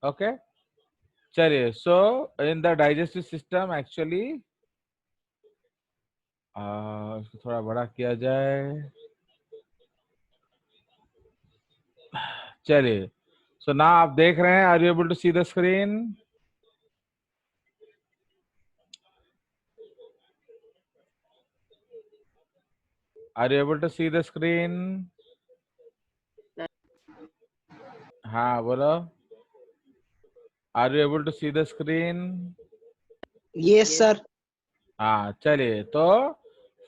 Okay चलिए, so in the digestive system actually इसको थोड़ा बड़ा किया जाए। चलिए, सो ना आप देख रहे हैं, are you able to see the screen? Are you able to see the screen? हाँ बोलो, are you able to see the screen? Yes sir. हाँ चलिए, तो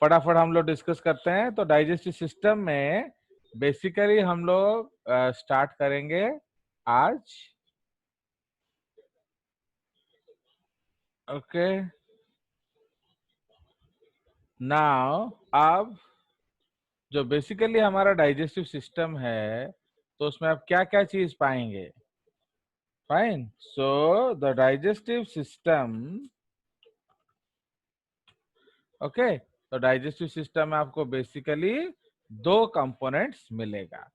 फटाफट हम लोग डिस्कस करते हैं। तो डाइजेस्टिव सिस्टम में बेसिकली हम लोग स्टार्ट करेंगे आज। ओके नाउ, अब जो बेसिकली हमारा डाइजेस्टिव सिस्टम है, तो उसमें आप क्या क्या चीज पाएंगे? Fine, so the digestive system, okay, तो डाइजेस्टिव सिस्टम में आपको बेसिकली दो कंपोनेंट्स मिलेगा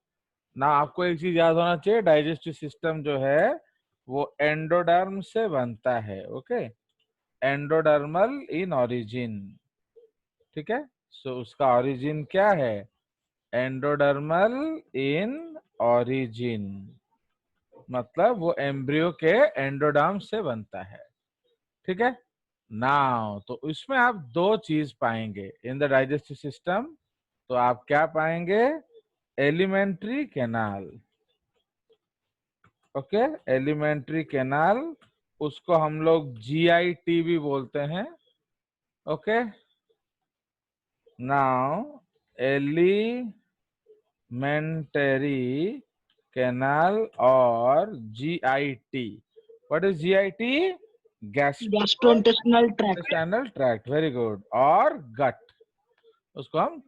ना। आपको एक चीज याद होना चाहिए, डाइजेस्टिव सिस्टम जो है वो एंडोडर्म से बनता है। ओके, एंडोडर्मल इन ओरिजिन, ठीक है। सो उसका ओरिजिन क्या है? एंडोडर्मल इन ओरिजिन, मतलब वो एम्ब्रियो के एंडोडर्म से बनता है, ठीक है। नाउ तो इसमें आप दो चीज पाएंगे इन द डाइजेस्टिव सिस्टम। तो आप क्या पाएंगे? Elementary canal. Okay, elementary canal, उसको हम लोग जीआईटी भी बोलते हैं। ओके नाउ, एलिमेंटरी कैनाल और GIT. What is GIT? Gastrointestinal tract. Gastrointestinal tract, very good. और गट, उसको हम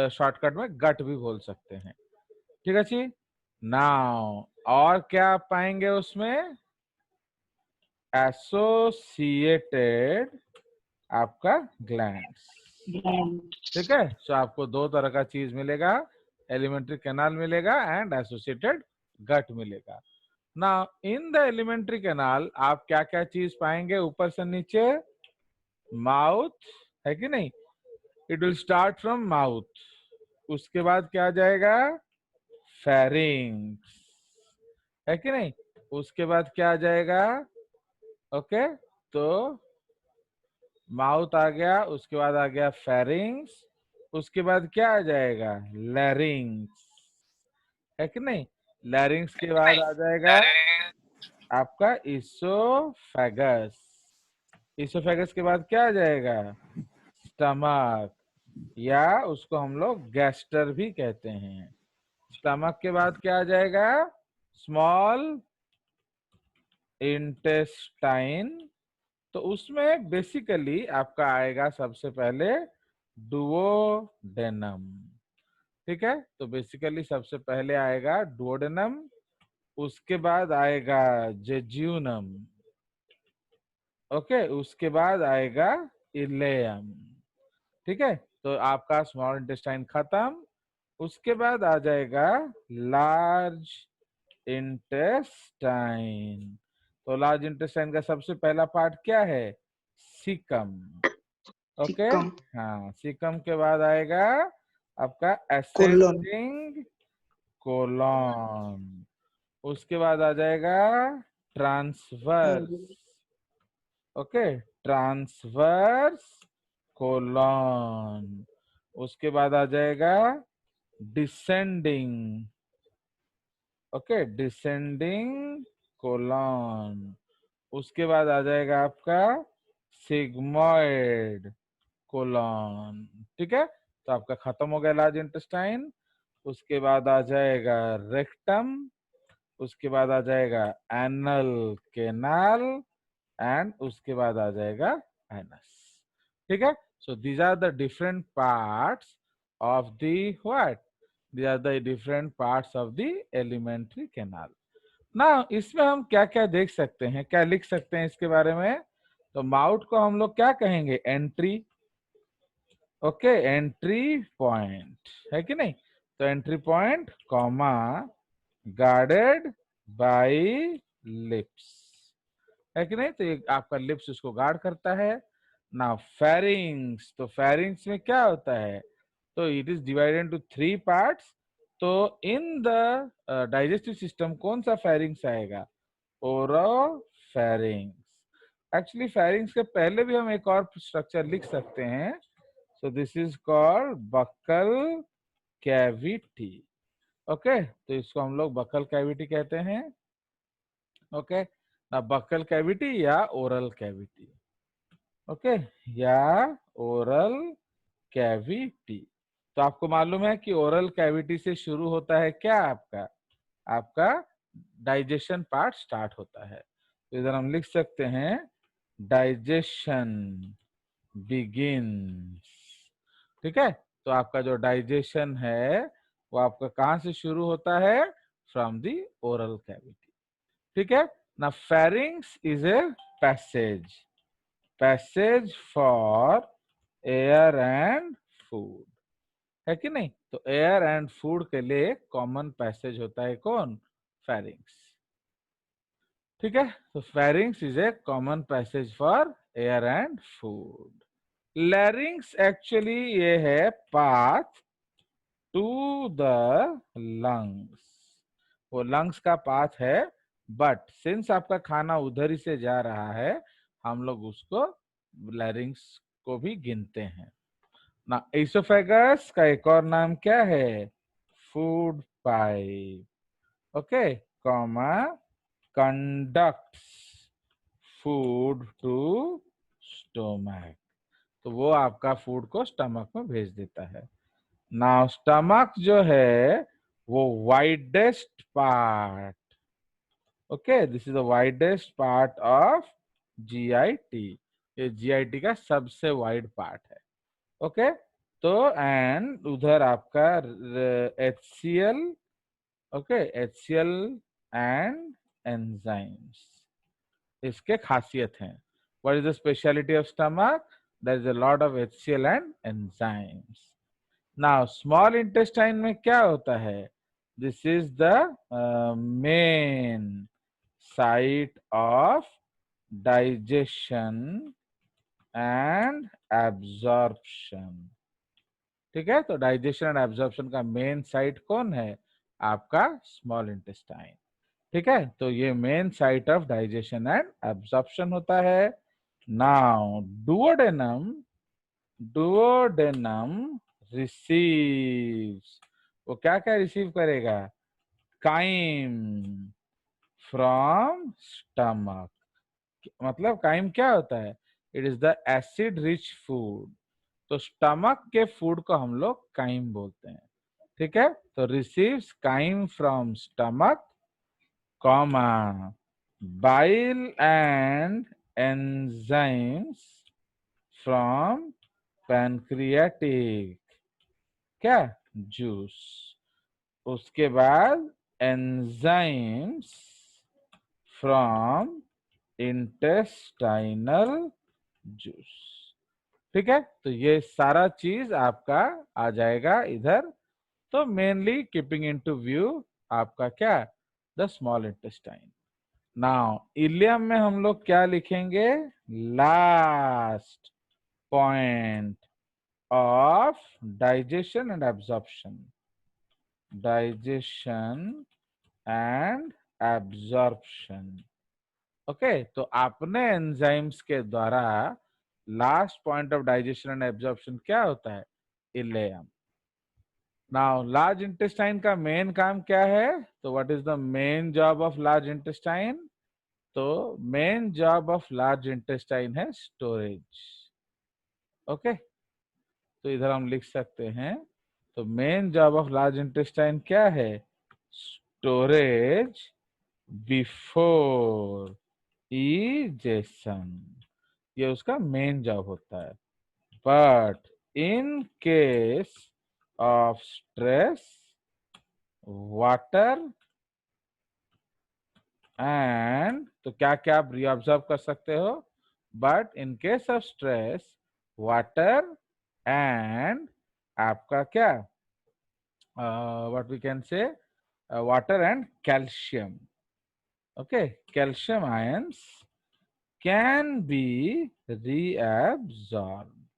शॉर्टकट में गट भी बोल सकते हैं, ठीक है जी। नाउ और क्या आप पाएंगे उसमें? एसोसिएटेड आपका ग्लैंड्स, ठीक है। सो आपको दो तरह का चीज मिलेगा, एलिमेंट्री कैनाल मिलेगा एंड एसोसिएटेड गट मिलेगा। ना इन द एलिमेंट्री कैनाल आप क्या क्या चीज पाएंगे ऊपर से नीचे? माउथ, है कि नहीं? It will start from mouth, उसके बाद क्या आ जाएगा? फेरिंग्स, है कि नहीं? उसके बाद क्या आ जाएगा? ओके, तो माउथ आ गया, उसके बाद आ गया फेरिंग्स, उसके बाद क्या आ जाएगा? लैरिंग्स, है कि नहीं? लैरिंग्स के बाद आ जाएगा आपका इसोफेगस, इसोफेगस के बाद क्या आ जाएगा? स्टमक, या उसको हम लोग गैस्टर भी कहते हैं। स्टमक के बाद क्या आ जाएगा? Small intestine. तो उसमें बेसिकली आपका आएगा सबसे पहले डुओडेनम, ठीक है। तो बेसिकली सबसे पहले आएगा डुओडेनम, उसके बाद आएगा जेज्यूनम, ओके, उसके बाद आएगा इलेयम, ठीक है। तो आपका स्मॉल इंटेस्टाइन खत्म, उसके बाद आ जाएगा लार्ज इंटेस्टाइन। तो लार्ज इंटेस्टाइन का सबसे पहला पार्ट क्या है? Caecum, okay. सिक्कम। हाँ, सीकम के बाद आएगा आपका कोलोन। असेंडिंग कोलॉन, उसके बाद आ जाएगा ट्रांसवर्स, ओके, ट्रांसवर्स कोलॉन, उसके बाद आ जाएगा डिसेंडिंग, ओके, डिसेंडिंग कोलॉन, उसके बाद आ जाएगा आपका सिग्मोइड कोलॉन, ठीक है। तो आपका खत्म हो गया लार्ज इंटेस्टाइन। उसके बाद आ जाएगा रेक्टम, उसके बाद आ जाएगा एनल केनाल एंड उसके बाद आ जाएगा एनस, ठीक है। So these are the different parts of the what, these are the different parts of the elementary canal. ना इसमें हम क्या क्या देख सकते हैं, क्या लिख सकते हैं इसके बारे में? तो माउथ को हम लोग क्या कहेंगे? एंट्री, ओके, एंट्री पॉइंट, है कि नहीं? तो entry point comma guarded by lips, है कि नहीं? तो ये आपका लिप्स उसको गार्ड करता है। ना फेरिंग्स, तो फेरिंग्स में क्या होता है? तो it is divided into 3 parts. तो इन द डाइजेस्टिव सिस्टम कौन सा फेरिंग्स आएगा? ओरोफेरिंग्स। एक्चुअली फेरिंग्स के पहले भी हम एक और स्ट्रक्चर लिख सकते हैं। सो this is called buccal cavity. Okay, तो इसको हम लोग बक्कल कैविटी कहते हैं। ओके, ना बक्कल कैविटी या ओरल कैविटी। ओके, या ओरल कैविटी। तो आपको मालूम है कि ओरल कैविटी से शुरू होता है क्या? आपका डाइजेशन पार्ट स्टार्ट होता है। तो इधर हम लिख सकते हैं डाइजेशन बिगिंस। ठीक है, तो आपका जो डाइजेशन है वो आपका कहां से शुरू होता है? From the oral cavity. ठीक है ना, pharynx is a passage, passage for air and food, है कि नहीं? तो एयर एंड फूड के लिए कॉमन पैसेज होता है कौन? फेरिंग्स। ठीक है, तो pharynx is a common passage for air and food. लैरिंग्स actually ये है पाथ टू द लंग्स, वो लंग्स का पाथ है। बट सिंस आपका खाना उधर ही से जा रहा है, हम लोग उसको लैरिंग्स को भी गिनते हैं ना। इसोफेगस का एक और नाम क्या है? Food pipe. Okay, comma conducts food to stomach, तो वो आपका फूड को स्टमक में भेज देता है। नाउ स्टमक जो है वो widest part, okay, this is the widest part of GIT. ये जीआईटी का सबसे वाइड पार्ट है। ओके, तो एंड उधर आपका HCl, okay, HCl and enzymes इसके खासियत हैं। What is the speciality of stomach? There is a lot of HCl and enzymes. Now small intestine में क्या होता है? This is the main site of digestion and absorption. ठीक है, तो डाइजेशन एंड एब्जॉर्प्शन का मेन साइट कौन है? आपका स्मॉल इंटेस्टाइन। ठीक है, तो ये main site of digestion and absorption होता है। नाउ डुओडेनम, डुओडेनम रिसीव्स, वो क्या क्या रिसीव करेगा? Chyme from stomach. मतलब काइम क्या होता है? It is the acid rich food. तो स्टमक के फूड को हम लोग काइम बोलते हैं। ठीक है, तो receives chyme from stomach, comma bile and enzymes from pancreatic क्या जूस। उसके बाद एंजाइम्स फ्रॉम इंटेस्टाइनल जूस। ठीक है, तो ये सारा चीज आपका आ जाएगा इधर। तो मेनली कीपिंग इनटू व्यू आपका क्या? The small intestine. Now ileum में हम लोग क्या लिखेंगे? Last point of digestion and absorption, digestion and absorption. Okay, तो आपने एंजाइम्स के द्वारा last point of digestion and absorption क्या होता है? इलेयम। नाउ लार्ज इंटेस्टाइन का मेन काम क्या है? तो what is the main job of large intestine? तो main job of large intestine है स्टोरेज। ओके, तो इधर हम लिख सकते हैं, तो main job of large intestine क्या है? स्टोरेज बिफोर इजेशन, ये उसका मेन जॉब होता है। But in case of stress, water and, तो क्या क्या आप रीऑब्जर्व कर सकते हो? But in case of stress, water and आपका क्या, what we can say, water and calcium. Okay, calcium ions can be reabsorbed.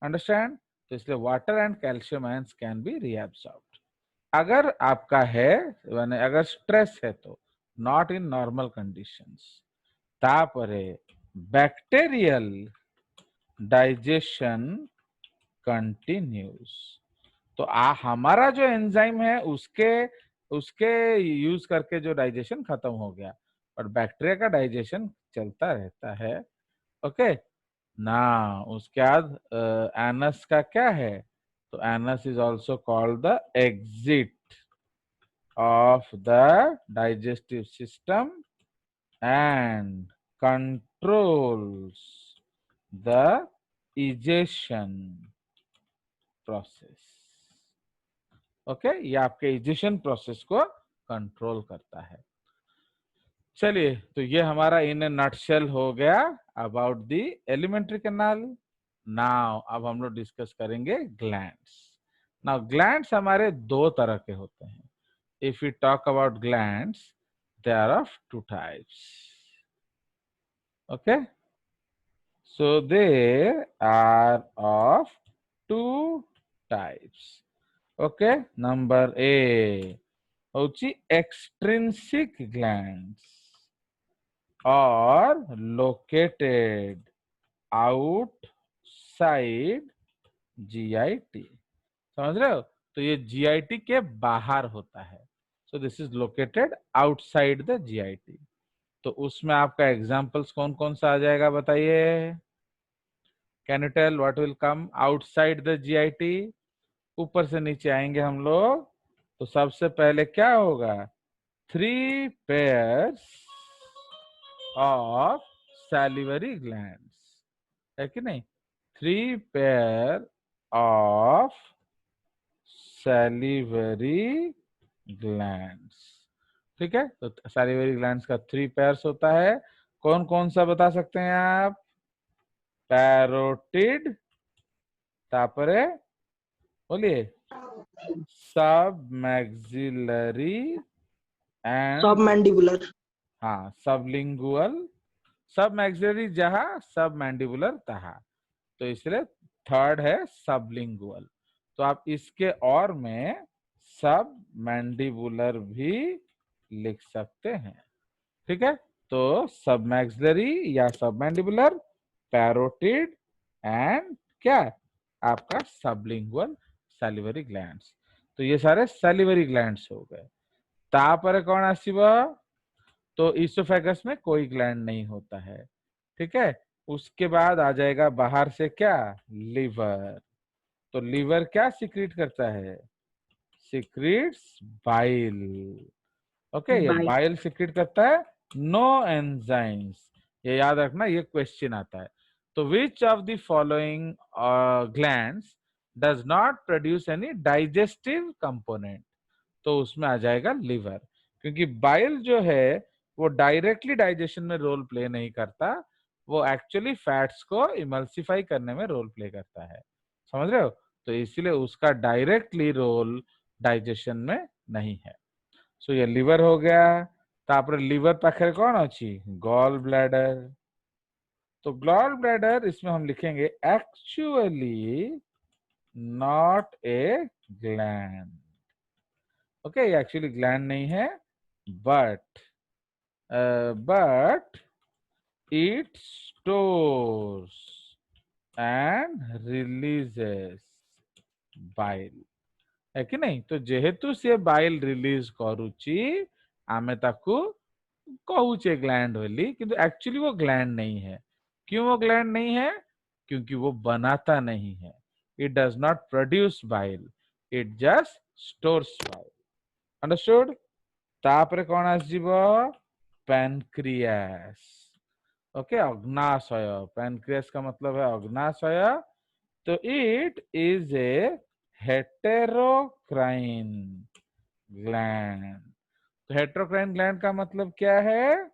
Understand? तो इसलिए water and calcium ions can be reabsorbed. अगर आपका है माने अगर स्ट्रेस है तो नॉट इन नॉर्मल कंडीशंस. तापरे बैक्टीरियल डाइजेशन कंटिन्यूज. तो हमारा जो एंजाइम है उसके उसके यूज करके जो डाइजेशन खत्म हो गया और बैक्टीरिया का डाइजेशन चलता रहता है. ओके ना. उसके बाद एनस का क्या है? तो anus is also called the exit of the digestive system and controls the egestion process. Okay ये आपके इजेशन प्रोसेस को कंट्रोल करता है. चलिए तो ये हमारा इन नटशेल हो गया about the elementary canal. Now अब हम लोग डिस्कस करेंगे ग्लैंड्स. नाउ ग्लैंड्स हमारे दो तरह के होते हैं. If you talk about glands they are of two types. Okay so they are of two types. Okay, number A होची extrinsic glands or located outside GIT. समझ रहे हो? तो ये GIT के बाहर होता है. So this is located outside the GIT. तो उसमें आपका एग्जाम्पल्स कौन कौन सा आ जाएगा बताइए. Can you tell what will come outside the GIT? ऊपर से नीचे आएंगे हम लोग. तो सबसे पहले क्या होगा? 3 pairs of salivary glands. है कि नहीं? 3 pair of salivary glands. ठीक है. तो salivary glands का 3 pairs होता है. कौन कौन सा बता सकते हैं आप? पैरोटिड, तापरे बोलिए सब मैक्सिलरी एंड सबमैंडिबुलर. हाँ सबलिंगुअल. सब मैक्सिलरी जहाँ सब मैंडिबुलर तहा. तो इसलिए थर्ड है सबलिंगुअल. तो आप इसके और में सब मैंडिबुलर भी लिख सकते हैं. ठीक है. तो सब मैक्सिलरी या सब मैंडिबुलर, पैरोटिड एंड क्या आपका सबलिंगुअल सैलिवरी ग्लैंड्स. तो ये सारे सैलिवरी ग्लैंड्स हो गए. तापर कौन आसीब? तो इसोफेगस में कोई ग्लैंड नहीं होता है. ठीक है. उसके बाद आ जाएगा बाहर से क्या? लिवर. तो लिवर क्या सिक्रीट करता है? Secretes bile. ओके ये बाइल. बाइल सिक्रीट करता है. No enzymes. ये याद रखना, ये क्वेश्चन आता है. तो which of the following glands does not produce any digestive component? तो उसमें आ जाएगा लिवर. क्योंकि बाइल जो है वो डायरेक्टली डाइजेशन में रोल प्ले नहीं करता. वो एक्चुअली फैट्स को इमल्सिफाई करने में रोल प्ले करता है. समझ रहे हो? तो इसलिए उसका डायरेक्टली रोल डाइजेशन में नहीं है. सो ये लिवर हो गया. तापर लिवर पाखे कौन अच्छी? Gall bladder. तो गॉल ब्लैडर इसमें हम लिखेंगे actually not a gland. Okay ये एक्चुअली ग्लैंड नहीं है. But it stores and releases bile. है कि नहीं? तो जेहेतु से बाइल रिलीज करूची आमे ताकू कहूचे ग्लैंड बोली, किंतु एक्चुअली वो ग्लैंड नहीं है. क्यों वो ग्लैंड नहीं है? क्योंकि वो बनाता नहीं है. It does not produce bile, it just stores bile. Understood? तापरे कौन आसीब? पैनक्रियास. ओके अग्नाशय. पैनक्रियास का मतलब है अग्नाशय. तो इट इज ए हेटेरोक्राइन ग्लैंड. तो हेटेरोक्राइन ग्लैंड का मतलब क्या है?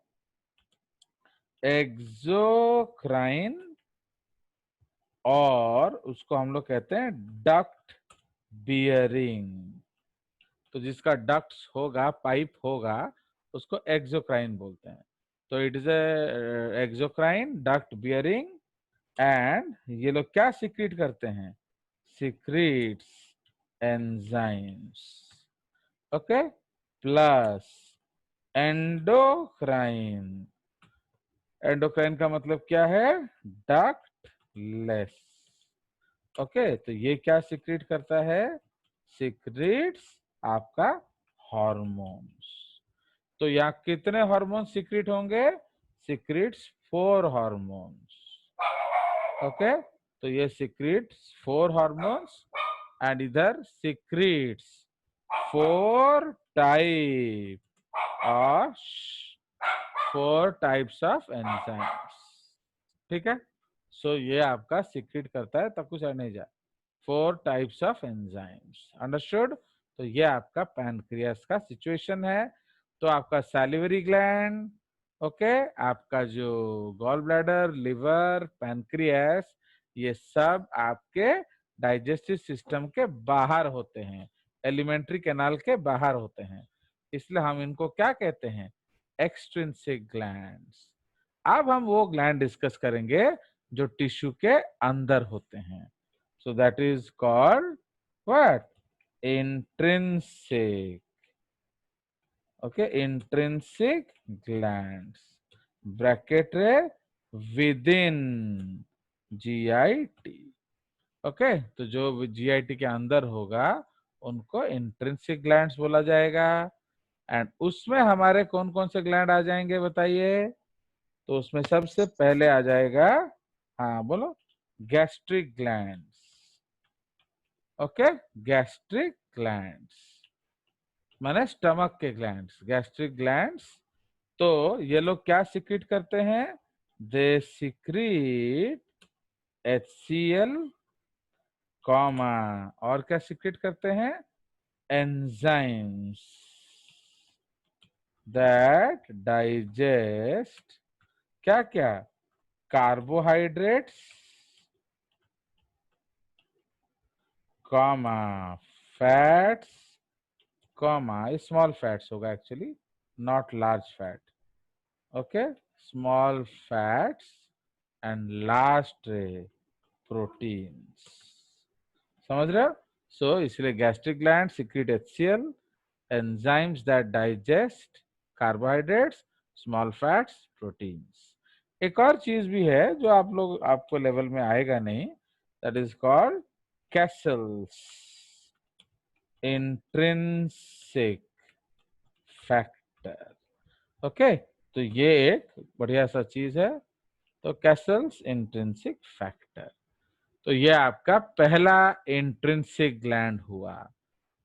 एक्सोक्राइन, और उसको हम लोग कहते हैं डक्ट बियरिंग. तो जिसका डक्ट्स होगा, पाइप होगा, उसको एक्सोक्राइन बोलते हैं। तो it is a exocrine duct bearing, and ये लोग क्या सिक्रीट करते हैं? Secretes enzymes, okay, plus endocrine. Endocrine का मतलब क्या है? डक्टलेस। ओके, तो ये क्या सिक्रीट करता है? सिक्रीट्स आपका हार्मोन्स। तो यहाँ कितने हार्मोन सिक्रीट होंगे? Secretes 4 hormones. ओके, तो ये सिक्रीट्स 4 हार्मोन्स, एंड इधर सिक्रीट्स 4 टाइप और 4 टाइप्स ऑफ एंजाइम्स। ठीक है, सो ये आपका सिक्रीट करता है, तब कुछ नहीं जा, 4 टाइप्स ऑफ एंजाइम्स। अंडरस्टूड? तो ये आपका पैनक्रियास का सिचुएशन है। तो आपका सैलिवरी ग्लैंड, ओके, आपका जो गॉल ब्लैडर, लिवर, पैनक्रियास, ये सब आपके डाइजेस्टिव सिस्टम के बाहर होते हैं, एलिमेंट्री कैनाल के बाहर होते हैं, इसलिए हम इनको क्या कहते हैं? Extrinsic glands. अब हम वो ग्लैंड डिस्कस करेंगे जो टिश्यू के अंदर होते हैं। So that is called what? Intrinsic. Okay, intrinsic glands. Bracket रे within GIT. Okay, तो जो GIT के अंदर होगा उनको इंट्रिंसिक ग्लैंड्स बोला जाएगा। एंड उसमें हमारे कौन कौन से ग्लैंड आ जाएंगे बताइए? तो उसमें सबसे पहले आ जाएगा, हाँ बोलो, gastric glands. Okay, gastric glands माने स्टमक के ग्लैंड्स, गैस्ट्रिक ग्लैंड्स। तो ये लोग क्या सिक्रीट करते हैं? दे सिक्रीट HCl, कॉमा, और क्या सिक्रीट करते हैं? एंजाइम्स दैट डाइजेस्ट क्या क्या? Carbohydrates, comma, fats, comma, small fats होगा actually, not large fat. Okay, small fats and last proteins. समझ रहे हो? सो इसलिए gastric gland secrete HCl, enzymes that digest carbohydrates, small fats, proteins. एक और चीज भी है जो आप लोग, आपको लेवल में आएगा नहीं, that is called Castle's intrinsic factor. Okay, तो ये एक बढ़िया सा चीज है। तो कैसल्स इंट्रिंसिक फैक्टर, तो ये आपका पहला इंट्रिंसिक ग्लैंड हुआ।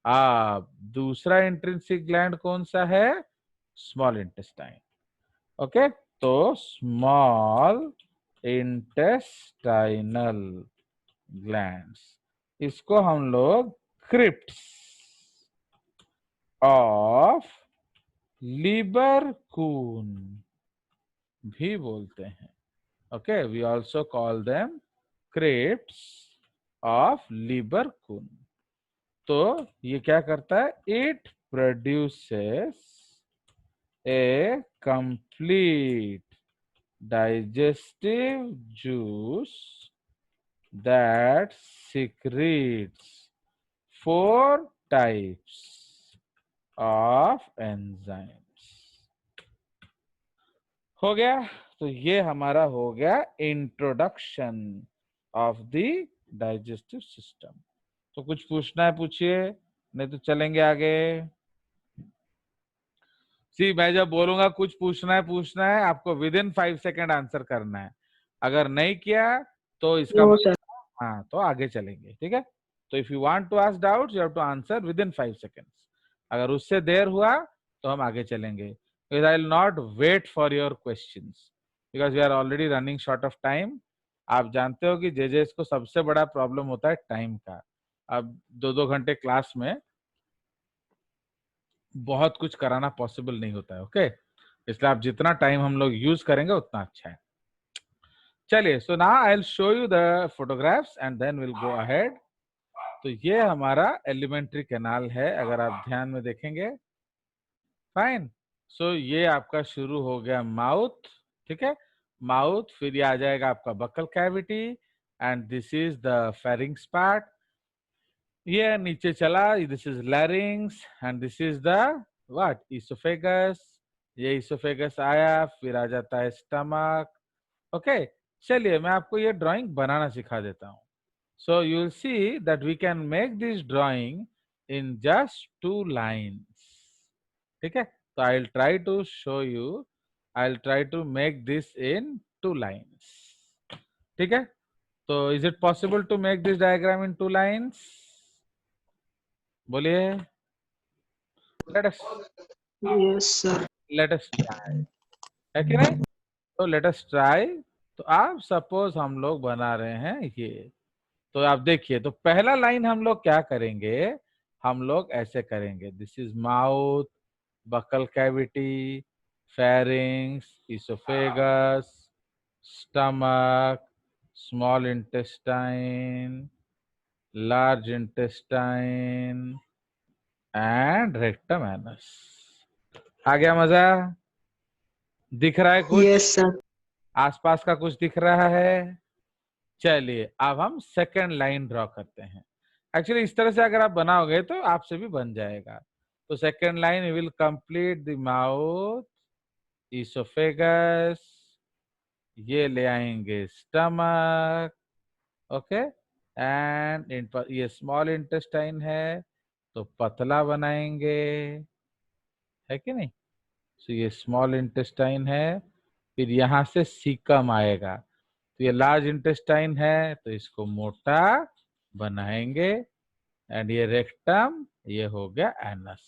अब दूसरा इंट्रिंसिक ग्लैंड कौन सा है? Small intestine. ओके, तो स्मॉल इंटेस्टाइनल ग्लैंड्स, इसको हम लोग क्रिप्ट्स ऑफ लिबरकून भी बोलते हैं। Okay, we also call them crypts of Lieberkuhn. तो ये क्या करता है? It produces a complete digestive juice that secretes 4 types of enzymes। हो गया? तो ये हमारा हो गया introduction of the digestive system. तो कुछ पूछना है पूछिए, नहीं तो चलेंगे आगे। सी, मैं जब बोलूंगा कुछ पूछना है आपको विद इन 5 सेकेंड आंसर करना है। अगर नहीं किया तो इसका नो मतलब, सर। हाँ, तो आगे चलेंगे। ठीक है, तो if you want to ask doubts you have to answer within 5 seconds. अगर उससे देर हुआ तो हम आगे चलेंगे, because I will not wait for your questions, because we are already running short of time. आप जानते हो कि जेजेएस को सबसे बड़ा प्रॉब्लम होता है टाइम का। अब 2-2 घंटे क्लास में बहुत कुछ कराना पॉसिबल नहीं होता है। ओके, इसलिए आप जितना टाइम हम लोग यूज करेंगे उतना अच्छा है। चलिए, so now I will show you the photographs and then will go ahead. तो ये हमारा एलिमेंट्री कैनाल है, अगर आप ध्यान में देखेंगे। फाइन, सो ये आपका शुरू हो गया माउथ, ठीक है, माउथ, फिर ये आ जाएगा आपका buccal cavity, and this is the pharynx part. ये नीचे चला, this is लैरिंग्स, and this is the what, oesophagus. ये इसोफेगस आया, फिर आ जाता है स्टमक। ओके, चलिए मैं आपको ये ड्राइंग बनाना सिखा देता हूँ। So you will see that we can make this drawing in just 2 lines, ठीक है। तो I will try to show you, I will try to make this in 2 lines, ठीक है। तो is it possible to make this diagram in 2 lines? बोलिए। Let us Yes, sir. Let us try, है कि नहीं? तो लेट अस ट्राई। तो आप सपोज हम लोग बना रहे हैं ये, तो आप देखिए, तो पहला लाइन हम लोग क्या करेंगे, हम लोग ऐसे करेंगे, this is mouth, buccal cavity, pharynx, oesophagus, stomach, small intestine, large intestine and rectum anus. आ गया मजा? दिख रहा है कुछ? Yes, sir. आसपास का कुछ दिख रहा है? चलिए अब हम सेकंड लाइन ड्रॉ करते हैं। एक्चुअली इस तरह से अगर आप बनाओगे तो आपसे भी बन जाएगा। तो second line we will complete the mouth, oesophagus, ये ले आएंगे स्टमक, ओके, एंड ये स्मॉल इंटेस्टाइन है तो पतला बनाएंगे, है कि नहीं? तो ये स्मॉल इंटेस्टाइन है, फिर यहाँ से सीकम आएगा, तो ये लार्ज इंटेस्टाइन है तो इसको मोटा बनाएंगे, एंड ये रेक्टम, ये हो गया एनस।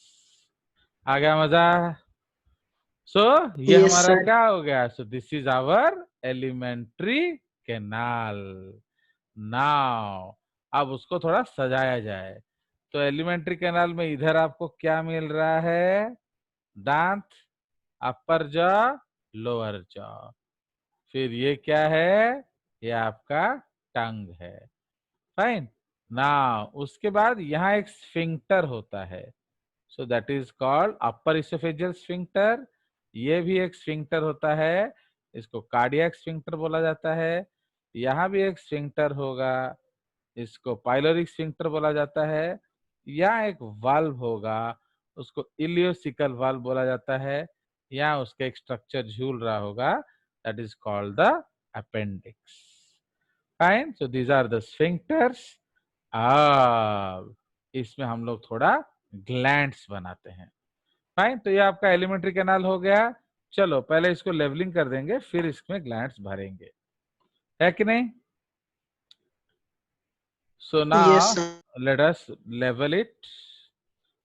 आ गया मजा? सो ये Yes, हमारा sir. क्या हो गया? So this is our elementary canal. Now अब उसको थोड़ा सजाया जाए। तो एलिमेंट्री कैनाल में इधर आपको क्या मिल रहा है? दांत, अपर जॉ, लोअर जॉ। फिर ये क्या है? ये आपका टंग है। फाइन। नाउ उसके बाद यहाँ एक स्फिंक्टर होता है, so that is called upper oesophageal sphincter. ये भी एक स्फिंक्टर होता है, इसको कार्डियक स्फिंक्टर बोला जाता है। यहाँ भी एक स्फिंक्टर होगा, इसको पाइलोरिक स्फिंक्टर बोला जाता है। यहाँ एक वाल्व होगा, उसको इलियोसिकल वाल्व बोला जाता है। यहाँ उसका एक स्ट्रक्चर झूल रहा होगा, that is called the appendix. Fine, so these are the sphincters. अब इसमें हम लोग थोड़ा ग्लैंड्स बनाते हैं। फाइन, तो ये आपका एलिमेंट्री कैनाल हो गया। चलो पहले इसको लेवलिंग कर देंगे, फिर इसमें ग्लैंड्स भरेंगे, है कि नहीं? सो Yes, now sir. Let us level it.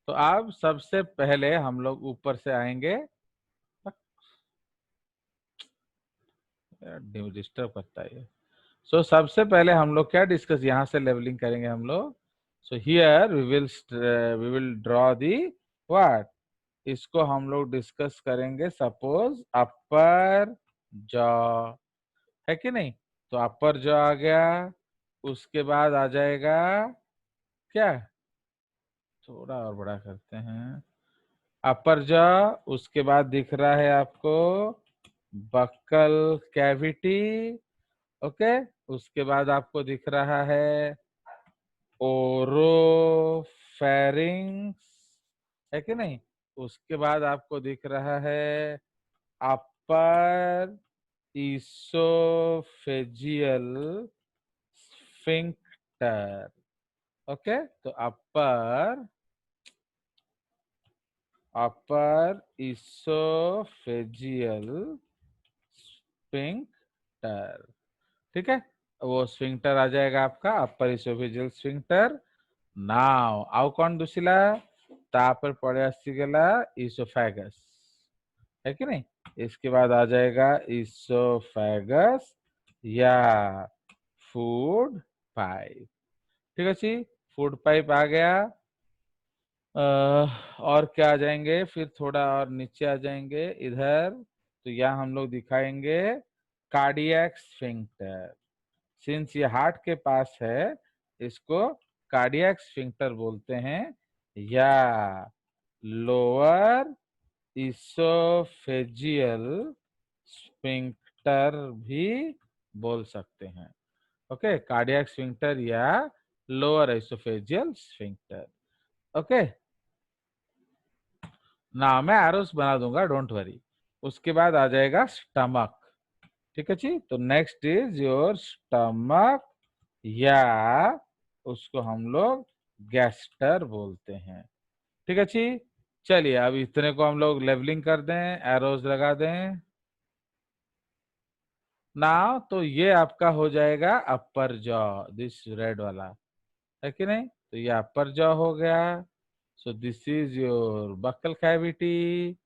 तो अब सबसे पहले हम लोग ऊपर से आएंगे, डिस्टर्ब करता है। सो सबसे पहले हम लोग क्या डिस्कस, यहाँ से लेवलिंग करेंगे हम लोग। So here we will draw the what, इसको हम लोग डिस्कस करेंगे सपोज अपर जॉ, है कि नहीं? तो अपर जॉ आ गया, उसके बाद आ जाएगा क्या, थोड़ा और बड़ा करते हैं, अपर जॉ, उसके बाद दिख रहा है आपको बक्कल कैविटी, ओके, उसके बाद आपको दिख रहा है ओरोफेरिंग्स, है कि नहीं? उसके बाद आपको दिख रहा है अपर इसोफेजियल स्फिंक्टर, ओके। तो अपर इसोफेजियल स्फिंक्टर, ठीक है, वो स्फिंक्टर आ जाएगा आपका अपर इसोफेजियल स्फिंक्टर। नाउ आउ कौन दुसिला, तापर पड़े आसीगला इसोफेगस, है कि नहीं? इसके बाद आ जाएगा इसोफेगस या फूड पाइप, ठीक है जी, फूड पाइप आ गया। और क्या आ जाएंगे, फिर थोड़ा और नीचे आ जाएंगे इधर, तो यहाँ हम लोग दिखाएंगे कार्डियक स्फिंक्टर। सिंस ये हार्ट के पास है, इसको कार्डियक स्फिंक्टर बोलते हैं, या लोअर इसोफेजियल स्फिंक्टर भी बोल सकते हैं। ओके, कार्डियक स्फिंक्टर या लोअर इसोफेजियल स्फिंक्टर। ओके, ना मैं एरोस बना दूंगा, डोंट वरी। उसके बाद आ जाएगा स्टमक। ठीक है जी, तो नेक्स्ट इज योर स्टमक, या उसको हम लोग गैस्टर बोलते हैं। ठीक है जी, चलिए अब इतने को हम लोग लेवलिंग कर दें, एरोज लगा दें। नाउ तो ये आपका हो जाएगा अपर जॉ, दिस रेड वाला, है कि नहीं? तो ये अपर जॉ हो गया। So this is your buccal cavity,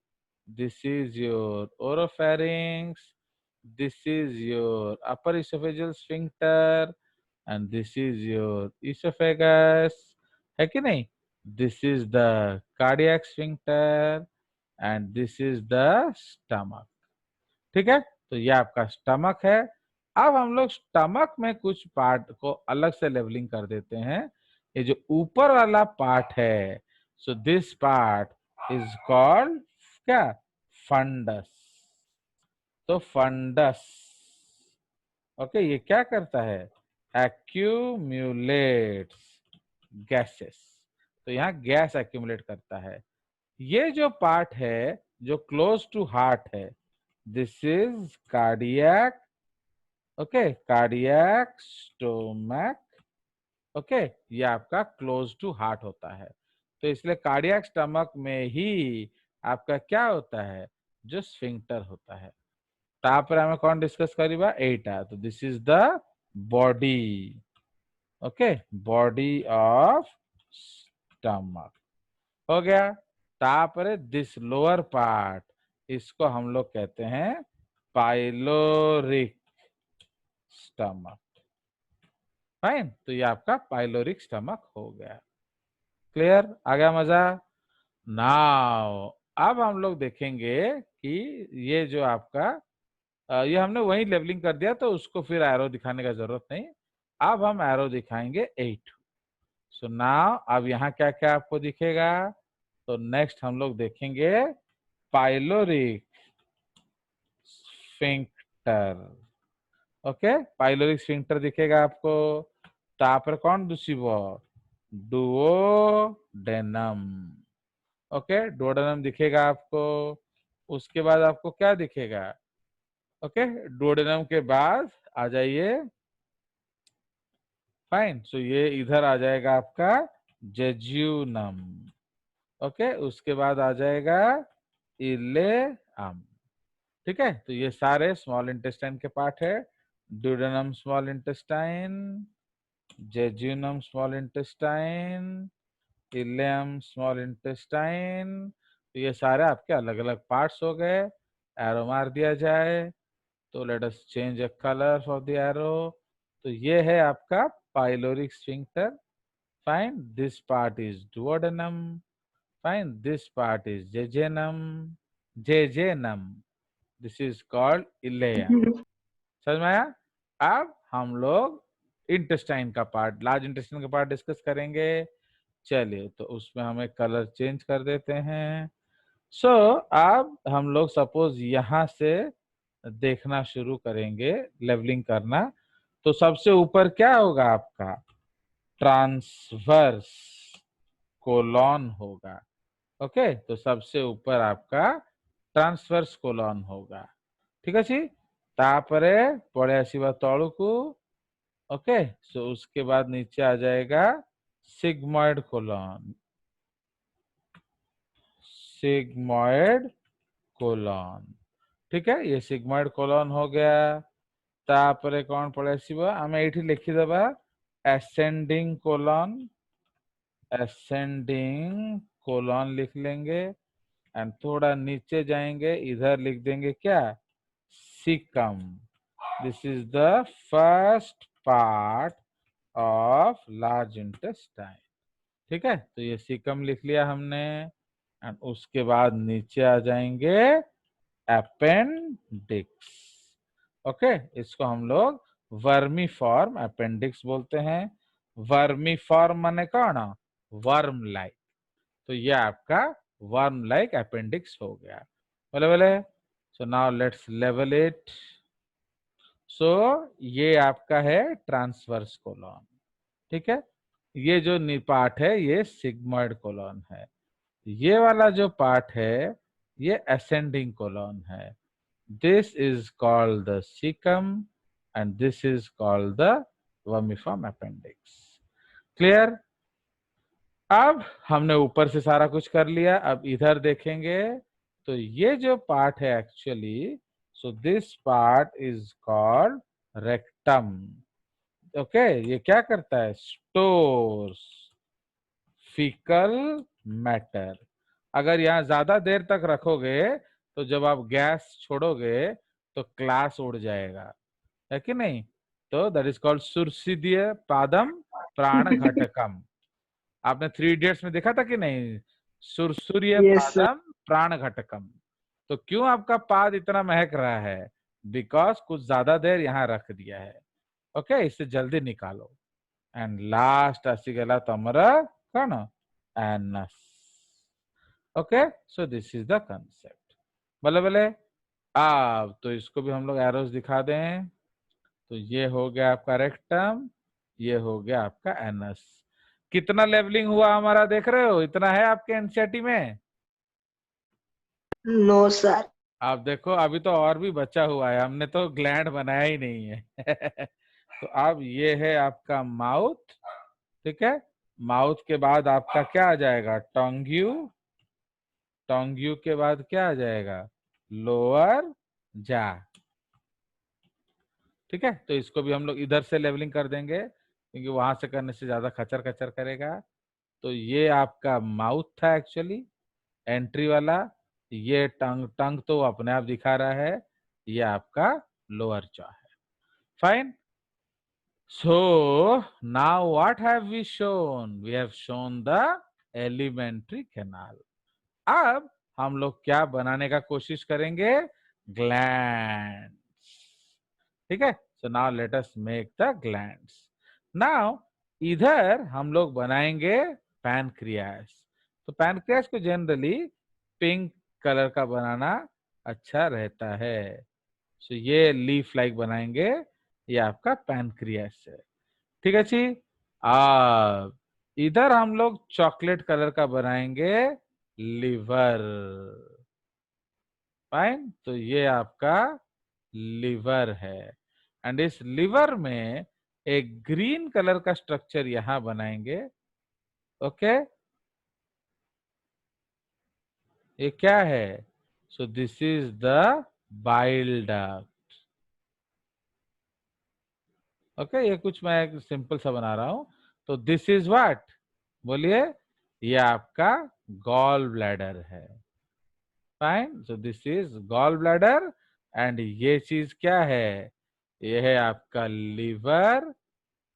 this is your oropharynx, this is your upper oesophageal sphincter, and this is your oesophagus, है कि नहीं? This is the cardiac sphincter and this is the stomach. ठीक है, तो ये आपका stomach है। अब हम लोग स्टमक में कुछ पार्ट को अलग से लेवलिंग कर देते हैं। ये जो ऊपर वाला पार्ट है, so this part is called क्या? फंडस। तो फंडस, ओके, ये क्या करता है? एक्यूम्यूलेट्स गैसेस। तो यहाँ गैस एक्यूमुलेट करता है। ये जो पार्ट है जो क्लोज टू हार्ट है, this is cardiac. Okay, cardiac stomach. Okay, ये आपका क्लोज टू हार्ट होता है। तो इसलिए कार्डियक स्टमक में ही आपका क्या होता है? जो स्फिंक्टर होता है। तापर हमें कौन डिस्कस करिबा? एटा। तो this is the body. Okay, body of stomach हो गया। तापर दिस लोअर पार्ट, इसको हम लोग कहते हैं पाइलोरिक स्टमक। फाइन, तो ये आपका पाइलोरिक स्टमक हो गया। क्लियर? आ गया मजा? नाउ अब हम लोग देखेंगे कि ये जो आपका ये हमने वही लेवलिंग कर दिया, तो उसको फिर एरो दिखाने का जरूरत नहीं। अब हम एरो दिखाएंगे 8। सो नाउ अब यहाँ क्या क्या आपको दिखेगा? तो नेक्स्ट हम लोग देखेंगे pyloric sphincter. Okay, pyloric sphincter दिखेगा आपको। तापर कौन दुसिबो? डुओडेनम। ओके, डुओडेनम दिखेगा आपको। उसके बाद आपको क्या दिखेगा? ओके, डुओडेनम के बाद आ जाइए। फाइन, सो ये इधर आ जाएगा आपका जेज्यूनम। ओके, उसके बाद आ जाएगा इलेअम। ठीक है, तो ये सारे स्मॉल इंटेस्टाइन के पार्ट है। Duodenum small intestine, jejunum small intestine, ileum small intestine. तो ये सारे आपके अलग अलग पार्ट्स हो गए। एरो मार दिया जाए, तो let us change a colour for the arrow. तो ये है आपका pyloric sphincter. Fine, this part is duodenum. Fine, this part is jejunum, this is called ileum. समझ में आया? अब हम लोग इंटेस्टाइन का पार्ट, लार्ज इंटेस्टाइन का पार्ट डिस्कस करेंगे। चलिए, तो उसमें हमें कलर चेंज कर देते हैं। सो अब हम लोग सपोज यहां से देखना शुरू करेंगे, लेवलिंग करना। तो सबसे ऊपर क्या होगा आपका? ट्रांसवर्स कोलॉन होगा। ओके, तो सबसे ऊपर आपका ट्रांसवर्स कोलॉन होगा। ठीक है, तापरे पड़े आसीबा तळुकू। ओके, सो उसके बाद नीचे आ जाएगा सिग्मॉइड कोलॉन, सिग्मॉइड कोलॉन। ठीक है, ये सिग्मॉइड कोलॉन हो गया। तापरे कौन पड़े आसीबा? हमें एठी लिखि देबा एसेंडिंग कोलॉन, एसेंडिंग कोलॉन लिख लेंगे। एंड थोड़ा नीचे जाएंगे, इधर लिख देंगे क्या? Caecum. This is the first part of large intestine. ठीक है, तो ये सीकम लिख लिया हमने। एंड उसके बाद नीचे आ जाएंगे अपेंडिक्स। ओके, इसको हम लोग वर्मीफॉर्म अपेंडिक्स बोलते हैं। वर्मीफॉर्म माने कौन? Worm like. तो ये आपका वर्म लाइक अपेंडिक्स हो गया। बोले बोले। सो नाउ लेट्स लेवल इट। सो ये आपका है ट्रांसवर्स कोलॉन, ठीक है। ये जो पार्ट है ये सिग्मॉइड कोलॉन है। ये वाला जो पार्ट है ये असेंडिंग कोलॉन है। This is called the caecum and this is called the vermiform appendix. Clear? अब हमने ऊपर से सारा कुछ कर लिया, अब इधर देखेंगे तो ये जो पार्ट है actually, so this part is called rectum. Okay, ये क्या करता है? Stores faecal matter. अगर यहाँ ज्यादा देर तक रखोगे तो जब आप गैस छोड़ोगे तो क्लास उड़ जाएगा, है कि नहीं? तो दैट इज कॉल्ड सुरसिदीय पादम प्राण घटकम। आपने 3 इडियट्स में देखा था कि नहीं? सुरसुर्य Yes, sir. पादम प्राण घटकम। तो क्यों आपका पाद इतना महक रहा है? बिकॉज कुछ ज्यादा देर यहाँ रख दिया है। ओके, इससे जल्दी निकालो। एंड लास्ट आसीगला तमरा कौन? Anus. Okay, so this is the concept. बोले बोले। अब तो इसको भी हम लोग एरोस दिखा दें। तो ये हो गया आपका रेक्टम, ये हो गया आपका एनस। कितना लेवलिंग हुआ हमारा देख रहे हो? इतना है आपके एनसीईआरटी में? No, sir. आप देखो अभी तो और भी बचा हुआ है, हमने तो ग्लैंड बनाया ही नहीं है। तो अब ये है आपका माउथ, ठीक है। माउथ के बाद आपका क्या आ जाएगा? टोंग्यू। टोंग्यू के बाद क्या आ जाएगा? लोअर जा। ठीक है, तो इसको भी हम लोग इधर से लेवलिंग कर देंगे क्योंकि वहां से करने से ज्यादा खचर खचर करेगा। तो ये आपका माउथ था एक्चुअली, एंट्री वाला। ये टंग, टंग तो अपने आप दिखा रहा है। ये आपका लोअर जॉ है। Fine. So now what have we shown? We have shown the elementary canal. अब हम लोग क्या बनाने का कोशिश करेंगे? ग्लैंड्स, ठीक है। So now let us make the glands. Now इधर हम लोग बनाएंगे पैनक्रियास। तो पैनक्रियास को जनरली पिंक कलर का बनाना अच्छा रहता है। सो ये लीफ लाइक बनाएंगे, ये आपका पैनक्रियास है, ठीक है जी। आ इधर हम लोग चॉकलेट कलर का बनाएंगे लिवर। फाइन, तो ये आपका लिवर है। एंड इस लिवर में एक ग्रीन कलर का स्ट्रक्चर यहां बनाएंगे। ओके, ये क्या है? सो this is the bile duct. Okay, ये कुछ मैं एक सिंपल सा बना रहा हूं। तो दिस इज व्हाट? बोलिए। ये आपका गॉल ब्लैडर है। Fine, so this is gall bladder. And ये चीज क्या है? ये है आपका लिवर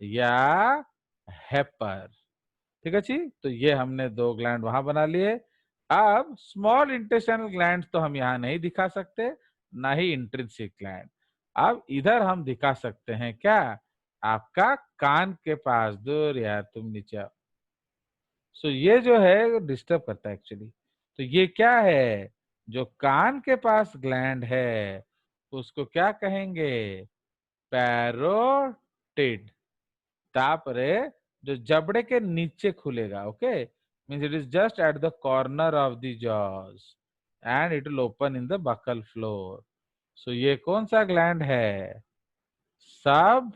या हेपर, ठीक है जी। तो ये हमने 2 ग्लैंड वहां बना लिए। अब स्मॉल इंटेस्टाइनल ग्लैंड तो हम यहाँ नहीं दिखा सकते, ना ही इंट्रिंसिक ग्लैंड। अब इधर हम दिखा सकते हैं क्या? आपका कान के पास। दूर यार, तुम नीचे आओ। सो ये जो है डिस्टर्ब करता है एक्चुअली। तो ये क्या है? जो कान के पास ग्लैंड है उसको क्या कहेंगे? पैरोटिड। तापरे जो जबड़े के नीचे खुलेगा। Okay, means it is just at the corner of the jaws and it will open in the buccal floor. So ये कौन सा ग्लैंड है? सब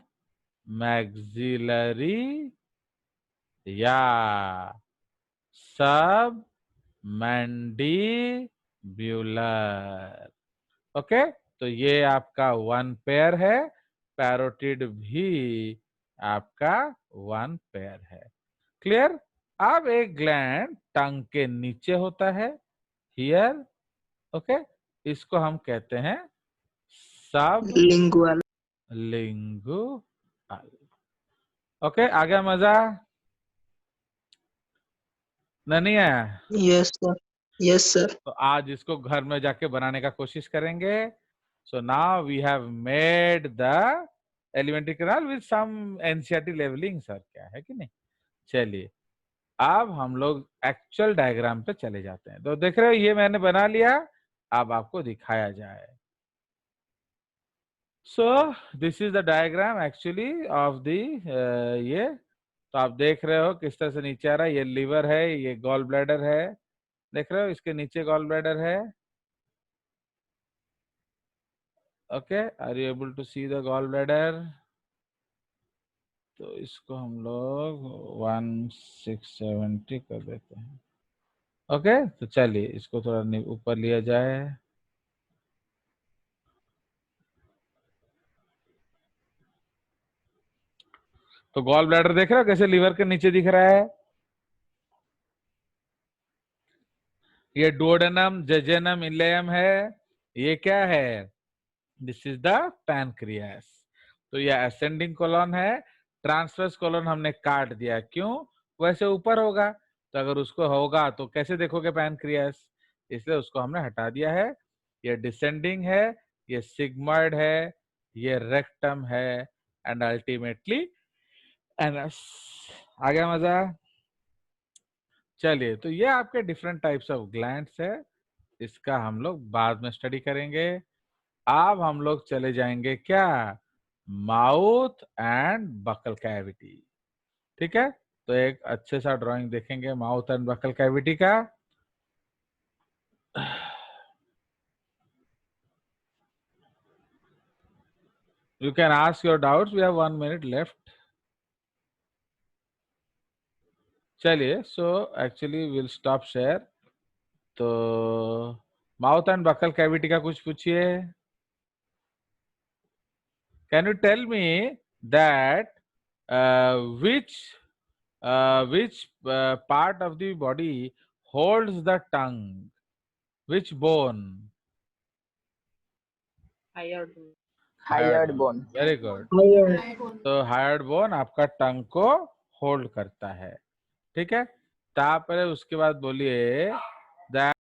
मैक्सिलरी या सब मैंडिब्यूलर। ओके, तो ये आपका 1 पेयर है। पैरोटिड भी आपका 1 पेयर है। क्लियर? अब एक ग्लैंड टंग के नीचे होता है, हियर। ओके, इसको हम कहते हैं सब Lingual. लिंगुअल। ओके, आ गया मजा? नहीं आया? Yes, sir. Yes, sir. तो आज इसको घर में जाके बनाने का कोशिश करेंगे। So now we have made the elementary canal with some NCERT labelling. Sir क्या है कि नहीं? चलिए, अब हम लोग एक्चुअल डायग्राम पे चले जाते हैं। तो देख रहे हो ये मैंने बना लिया, अब आपको दिखाया जाए। सो this is the diagram actually of the ये। तो आप देख रहे हो किस तरह से नीचे आ रहा है। ये लीवर है, ये गॉल ब्लैडर है, देख रहे हो इसके नीचे गॉल ब्लैडर है। Okay, are you able to see the gall bladder? तो इसको हम लोग 1670 कर देते हैं। ओके, तो चलिए इसको थोड़ा ऊपर लिया जाए। तो गॉल ब्लैडर देख रहे हो कैसे लीवर के नीचे दिख रहा है। ये डुओडेनम, जेजेनम, इलेयम है। ये क्या है? This is the pancreas. तो ये असेंडिंग कॉलन है, ट्रांसवर्स कॉलन हमने काट दिया। क्यों? वैसे ऊपर होगा, तो अगर उसको होगा तो कैसे देखोगे पैनक्रियास, इसलिए उसको हमने हटा दिया है। ये डिसेंडिंग है, ये सिग्मॉइड है, ये रेक्टम है, एंड अल्टीमेटली एनस। आ गया मजा? चलिए, तो ये आपके डिफरेंट टाइप्स ऑफ ग्लैंड्स है, इसका हम लोग बाद में स्टडी करेंगे। अब हम लोग चले जाएंगे क्या, माउथ एंड बकल कैविटी। ठीक है, तो एक अच्छे सा ड्राइंग देखेंगे माउथ एंड बकल कैविटी का। You can ask your doubts, we have 1 minute left. चलिए, so actually will stop share. तो माउथ एंड बकल कैविटी का कुछ पूछिए। Can you tell me that which part of the body holds the tongue? Which bone? Hired. Hyoid hired bone. Very good. Higher. तो hired bone आपका टंग को hold करता है। ठीक है, तापरे उसके बाद बोलिए